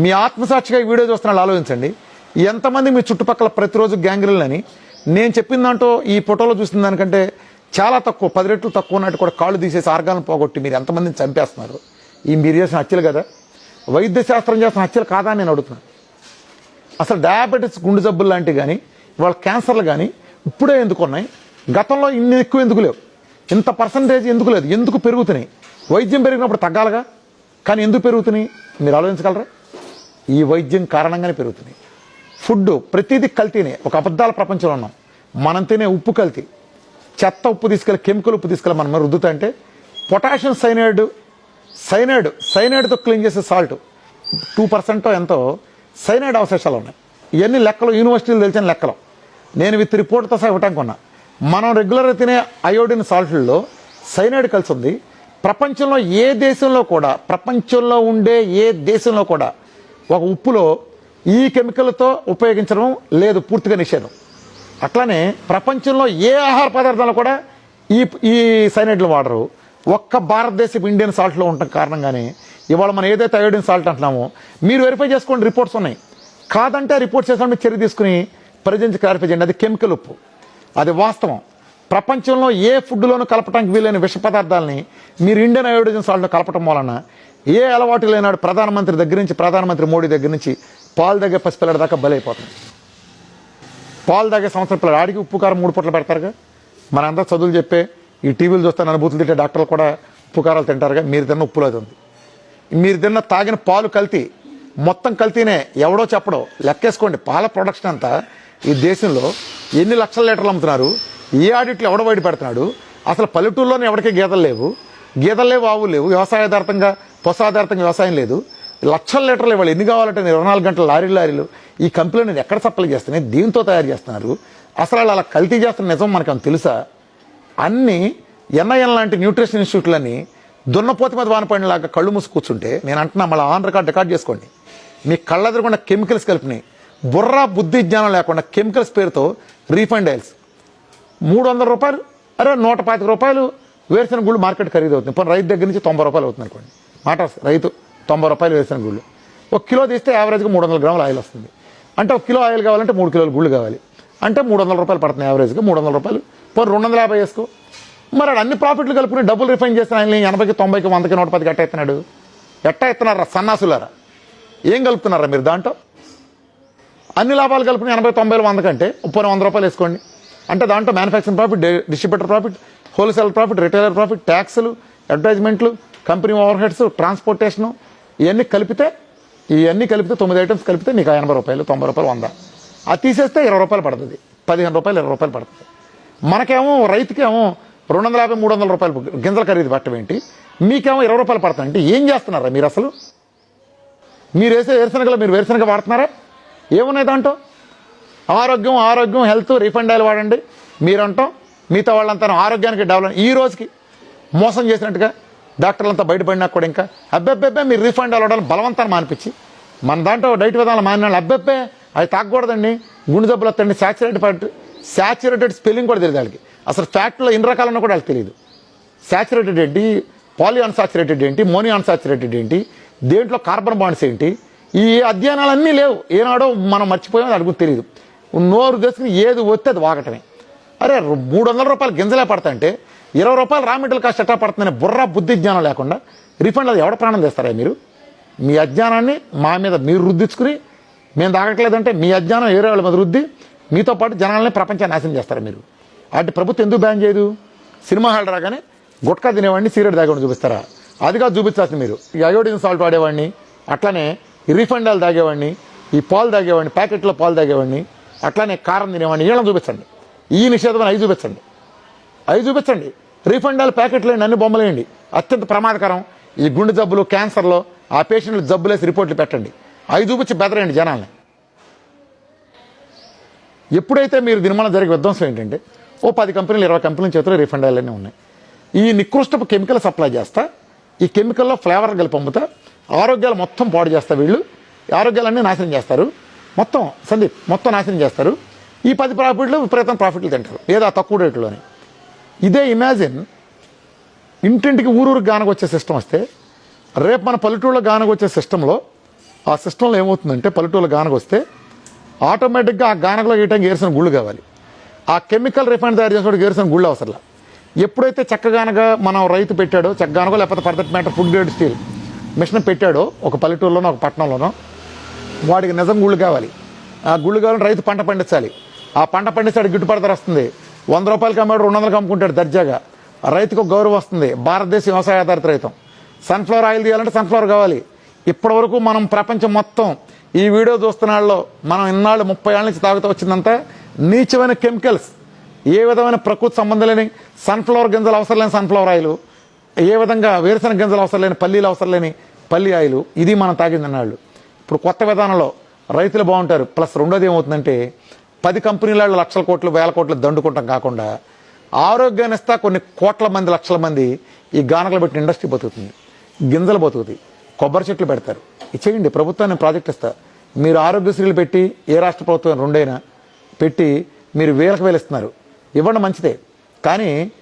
మీ ఆత్మసాక్షిగా ఈ వీడియో చూస్తున్న వాళ్ళు ఆలోచించండి. ఎంతమంది మీ చుట్టుపక్కల ప్రతిరోజు గ్యాంగ్రీలని నేను చెప్పిన దాంట్లో ఈ ఫోటోలో చూసిన దానికంటే చాలా తక్కువ 10 రెట్లు తక్కువ ఉన్నట్టు కూడా కాళ్ళు తీసేసి ఆర్గాలను పోగొట్టి మీరు ఎంతమందిని చంపేస్తున్నారు. ఈ మీరు చేసిన హత్యలు కదా, వైద్య శాస్త్రం చేసిన హత్యలు కాదా అని నేను అడుగుతున్నాను. అసలు డయాబెటీస్, గుండె జబ్బులు లాంటివి కానీ వాళ్ళ క్యాన్సర్లు కానీ ఇప్పుడే ఎందుకు ఉన్నాయి? గతంలో ఇన్ని ఎక్కువ ఎందుకు లేవు? ఇంత పర్సంటేజ్ ఎందుకు లేదు? ఎందుకు పెరుగుతున్నాయి? వైద్యం పెరిగినప్పుడు తగ్గాలిగా, కానీ ఎందుకు పెరుగుతున్నాయి మీరు ఆలోచించగలరా? ఈ వైద్యం కారణంగానే పెరుగుతున్నాయి. ఫుడ్ ప్రతిదీ కల్తీనే. ఒక అబద్ధాల ప్రపంచంలో ఉన్నాం. మనం తినే ఉప్పు కల్తీ, చెత్త ఉప్పు తీసుకెళ్ళి కెమికల్ ఉప్పు తీసుకెళ్ళి మనం రుద్దుతా అంటే పొటాషియం సైనైడ్తో క్లీన్ చేసే సాల్ట్ 2% ఎంతో సైనైడ్ అవశేషాలు ఉన్నాయి. ఇవన్నీ లెక్కలు యూనివర్సిటీలు తెలిసిన లెక్కలు. నేను విత్ రిపోర్ట్తో సహా ఇవ్వటానికి ఉన్నా. మనం రెగ్యులర్గా తినే అయోడిన్ సాల్ట్లలో సైనైడ్ కలిసి ఉంది. ప్రపంచంలో ఉండే ఏ దేశంలో కూడా ఒక ఉప్పులో ఈ కెమికల్తో ఉపయోగించడం లేదు, పూర్తిగా నిషేధం. అట్లానే ప్రపంచంలో ఏ ఆహార పదార్థాలు కూడా ఈ సైనైడ్లు వాడరు. ఒక్క భారతదేశం ఇండియన్ సాల్ట్లో ఉండటం కారణంగానే ఇవాళ మనం ఏదైతే అయోడిన్ సాల్ట్ అంటున్నామో మీరు వెరిఫై చేసుకోండి, రిపోర్ట్స్ ఉన్నాయి. కాదంటే రిపోర్ట్స్ చేసిన చర్య తీసుకుని ప్రజెంట్ క్లారిఫై చేయండి. అది కెమికల్ ఉప్పు, అది వాస్తవం. ప్రపంచంలో ఏ ఫుడ్లోనూ కలపడానికి వీలైన విష పదార్థాలని మీరు ఇండియన్ అయోడిన్ సాల్ట్ను కలపటం వలన ఏ అలవాటు లేనాడు ప్రధానమంత్రి మోడీ దగ్గర నుంచి పాలు తాగే పసిపిల్లడి దాకా బలైపోతుంది. పాలు తాగే సంవత్సరం పిల్లడు ఆడికి ఉప్పు కారం 3 పూటలు పెడతారుగా. మనంతా చదువులు చెప్పే ఈ టీవీలు చూస్తే అనుభూతులు తింటే డాక్టర్లు కూడా ఉప్పు కారాలు తింటారుగా. మీరు తిన్న ఉప్పులో అది ఉంది. మీరు తిన్న తాగిన పాలు కల్తీ, మొత్తం కల్తీనే. ఎవడో చెప్పడో లెక్కేసుకోండి. పాల ప్రొడక్షన్ అంతా ఈ దేశంలో ఎన్ని లక్షల లీటర్లు అమ్ముతున్నారు, ఏ ఆడిట్లో ఎవడో బయట పెడుతున్నాడు. అసలు పల్లెటూరులోనే ఎవరికీ గేదెలు లేవు, ఆవులు లేవు, వ్యవసాయాధారితంగా పొసాధారితంగా వ్యవసాయం లేదు. లక్షల లీటర్లు ఇవాళ ఎన్ని కావాలంటే 24 గంటల లారీలు ఈ కంపెనీని ఎక్కడ సప్లై చేస్తున్నాయి, దీంతో తయారు చేస్తున్నారు. అసలు అలా కల్తీ చేస్తున్న నిజం మనకు తెలుసా? అన్ని ఎన్ఐఎన్ లాంటి న్యూట్రిషన్ ఇన్స్టిట్యూట్లన్నీ దున్నపోతి మీద వానపడినలాగా కళ్ళు మూసి కూర్చుంటే నేను అంటున్నా, మళ్ళీ ఆన్ రికార్డ్ చేసుకోండి. మీ కళ్ళెదురకుండా కెమికల్స్ కలిపినాయి. బుద్ధి జ్ఞానం లేకుండా కెమికల్స్ పేరుతో రీఫైండ్ ఆయిల్స్ 300 రూపాయలు, అరే 125 రూపాయలు వేరుశెనగ గుళ్ళు మార్కెట్ ఖరీదు అవుతుంది. ఇప్పుడు రైతు దగ్గర నుంచి 90 రూపాయలు అవుతుంది అనుకోండి. మాట రైతు 90 రూపాయలు వేరుశెనగ గుళ్ళు. 1 కిలో తీస్తే యావరేజ్గా 300 గ్రాముల ఆయిల్ వస్తుంది. అంటే 1 కిలో ఆయిల్ కావాలంటే 3 కిలోల గుళ్ళు కావాలి. అంటే 300 రూపాయలు పడుతుంది యావరేజ్గా. 300 రూపాయలు పోనీ 250 వేసుకో. మరి అన్ని ప్రాఫిట్లు కలుపుకుని డబ్బులు రిఫైన్ చేసిన ఆయన్ని 80కి 90కి 100కి 110కి ఎట్టా ఎత్తున్నారా సన్నాసులారా? ఏం కలుపుతున్నారా మీరు దాంట్లో? అన్ని లాభాలు కలుపుకుని 80, 90, 100 కంటే పోనీ 100 రూపాయలు వేసుకోండి. అంటే దాంట్లో manufacturing profit, distributor profit, wholesale profit, retailer profit, ట్యాక్సులు, అడ్వర్టైజ్మెంట్లు, కంపెనీ ఓవర్ హెడ్స్, ట్రాన్స్పోర్టేషను, ఇవన్నీ కలిపితే 9 ఐటమ్స్ కలిపితే మీకు 80 రూపాయలు, 90 రూపాయలు, 100. అది తీసేస్తే 20 రూపాయలు పడుతుంది. 15 రూపాయలు, 20 రూపాయలు పడుతుంది. మనకేమో రైతుకేమో 250, 300 రూపాయలు గింజల ఖరీదు పట్టడం ఏంటి? మీకేమో 20 రూపాయలు పడుతుంది. అంటే ఏం చేస్తున్నారా మీరు? అసలు మీరు వేసే వేరుశనగలో మీరు వేరుశనగ వాడుతున్నారా? ఏమున్నాయి దాంట్లో? ఆరోగ్యం హెల్త్, రీఫండ్ ఆయిల్ వాడండి మీరంటాం. మిగతా వాళ్ళంతా ఆరోగ్యానికి డెవలప్ ఈ రోజుకి మోసం చేసినట్టుగా డాక్టర్లంతా బయటపడినా కూడా ఇంకా అబ్బెబ్బే మీరు రీఫండ్ ఆయిల్ వాడాలని బలవంతాన్ని మానిపించి మన దాంట్లో డైట్ విధానాలు మానిన అబ్బెబ్బే అది తాగకూడదండి, గుండె జబ్బులు వస్తాయండి, శాచురేటెడ్ స్పెల్లింగ్ కూడా తెలియదు వాళ్ళకి. అసలు ఫ్యాక్ట్లో ఎన్ని రకాలన్నా కూడా వాళ్ళకి తెలియదు. శాచురేటెడ్ ఏంటి, పాలీ అన్సాచురేటెడ్ ఏంటి, మోనీ అన్సాచురేటెడ్ ఏంటి, దేంట్లో కార్బన్ బాండ్స్ ఏంటి, ఈ అధ్యయనాలన్నీ లేవు. ఏనాడో మనం మర్చిపోయామో అడుగు తెలియదు. నోరు చేసుకుని ఏది వస్తే అది వాగటమే. అరే 300 రూపాయలు గింజలే పడతాయంటే 20 రూపాయలు రా మెటీరియల్ కాస్ట్ ఎట్టా పడుతుందని బుద్ధి జ్ఞానం లేకుండా రీఫండ్ అది ఎవడ ప్రాణం తెస్తారా మీరు? మీ అజ్ఞానాన్ని మా మీద మీరు రుద్దించుకుని మేము తాగట్లేదంటే మీ అజ్ఞానం ఏరే వాళ్ళ మీద రుద్ది మీతో పాటు జనాలని ప్రపంచాన్ని నాశనం చేస్తారా మీరు? వాటి ప్రభుత్వం ఎందుకు బ్యాన్ చేయదు? సినిమా హాల్ రాగానే గుట్కా తినేవాడిని, సిగరెట్ తాగేవాడిని చూపిస్తారా? అదిగా చూపించాల్సింది మీరు. ఈ అయోడిన్ సాల్ట్ వాడేవాడిని, అట్లానే ఈ రీఫండ్ ఆయిల్ తాగేవాడిని, ఈ పాలు తాగేవాడిని, ప్యాకెట్లో పాలు తాగేవాడిని, అట్లానే కారం తినేవాడిని, వీళ్ళని చూపించండి. ఈ నిషేధం అవి చూపించండి. రీఫండ్ ఆయిల్ ప్యాకెట్లు వేయండి, అన్ని బొమ్మలు వేయండి. అత్యంత ప్రమాదకరం ఈ గుండె జబ్బులు, క్యాన్సర్లో ఆ పేషెంట్లు జబ్బులేసి రిపోర్ట్లు పెట్టండి. అవి చూపించి బెదరండి జనాల్ని. ఎప్పుడైతే మీరు దీనివల్ల జరిగే విధ్వంసం ఏంటంటే 10 కంపెనీలు 20 కంపెనీల చేతిలో రీఫండ్ ఆయిల్ అన్నీ ఉన్నాయి. ఈ నికృష్టపు కెమికల్ సప్లై చేస్తా, ఈ కెమికల్లో ఫ్లేవర్ కలిపి అమ్ముతా, ఆరోగ్యాలు మొత్తం పాడు చేస్తా. వీళ్ళు ఆరోగ్యాలన్నీ నాశనం చేస్తారు. మొత్తం నాశనం చేస్తారు. ఈ 10 ప్రాఫిట్లు విపరీతం ప్రాఫిట్లు తింటారు, ఏదో తక్కువ రేట్లోనే. ఇదే ఇమాజిన్ ఇంటింటికి ఊరూరికి గానకొచ్చే సిస్టమ్ వస్తే, రేపు మన పల్లెటూళ్ళలో గానకొచ్చే సిస్టంలో ఆ సిస్టంలో ఏమవుతుందంటే పల్లెటూళ్ళ గానగ వస్తే ఆటోమేటిక్గా ఆ గానగలో వేయటానికి ఏరిసిన గుళ్ళు కావాలి. ఆ కెమికల్ రిఫైండ్ తయారు చేసుకోవడానికి ఏరిసిన గుళ్ళు అవసరం. ఎప్పుడైతే చెక్కగానగా మనం రైతు పెట్టాడో, చెక్కగానగో లేకపోతే for that matter food grade steel machine పెట్టాడో ఒక పల్లెటూరులోనో ఒక పట్టణంలోనో, వాడికి నిజం గుళ్ళు కావాలి. ఆ గుళ్ళు కావాలని రైతు పంట పండించాలి. ఆ పంట పండిస్తాడు, గిట్టుబాటు ధర వస్తుంది. 100 రూపాయలకి అమ్మాడు 200కి అమ్ముకుంటాడు దర్జాగా. రైతుకు ఒక గౌరవం వస్తుంది. భారతదేశం వ్యవసాయ ఆధారిత రైతం. సన్ఫ్లవర్ ఆయిల్ తీయాలంటే సన్ఫ్లవర్ కావాలి. ఇప్పటి వరకు మనం ప్రపంచం మొత్తం ఈ వీడియో చూస్తున్నాళ్ళలో మనం ఇన్నాళ్ళు 30 ఏళ్ళ నుంచి తాగుతూ వచ్చిందంతా నీచమైన కెమికల్స్, ఏ విధమైన ప్రకృతి సంబంధం లేని సన్ఫ్లవర్ గింజలు అవసరం లేని సన్ఫ్లవర్ ఆయిల్, ఏ విధంగా వేరుశనగ గింజలు అవసరం లేని పల్లీలు అవసరం లేని పల్లి ఆయిల్, ఇది మనం తాగింది అన్నాళ్ళు. ఇప్పుడు కొత్త విధానంలో రైతులు బాగుంటారు. ప్లస్ రెండోది ఏమవుతుందంటే 10 కంపెనీలలో లక్షల కోట్లు వేల కోట్లు దండుకుంటాం కాకుండా ఆరోగ్యాన్ని ఇస్తా కొన్ని కోట్ల మంది లక్షల మంది ఈ గానకలు పెట్టిన ఇండస్ట్రీ బతుకుతుంది, గింజలు బతుకుతాయి, కొబ్బరి చెట్లు పెడతారు. ఇది చేయండి, ప్రభుత్వాన్ని ప్రాజెక్ట్ ఇస్తా. మీరు ఆరోగ్యశ్రీలు పెట్టి ఏ రాష్ట్ర ప్రభుత్వం రెండైనా పెట్టి మీరు వేలకు వేలు ఇస్తున్నారు, ఇవ్వండి మంచిదే. కానీ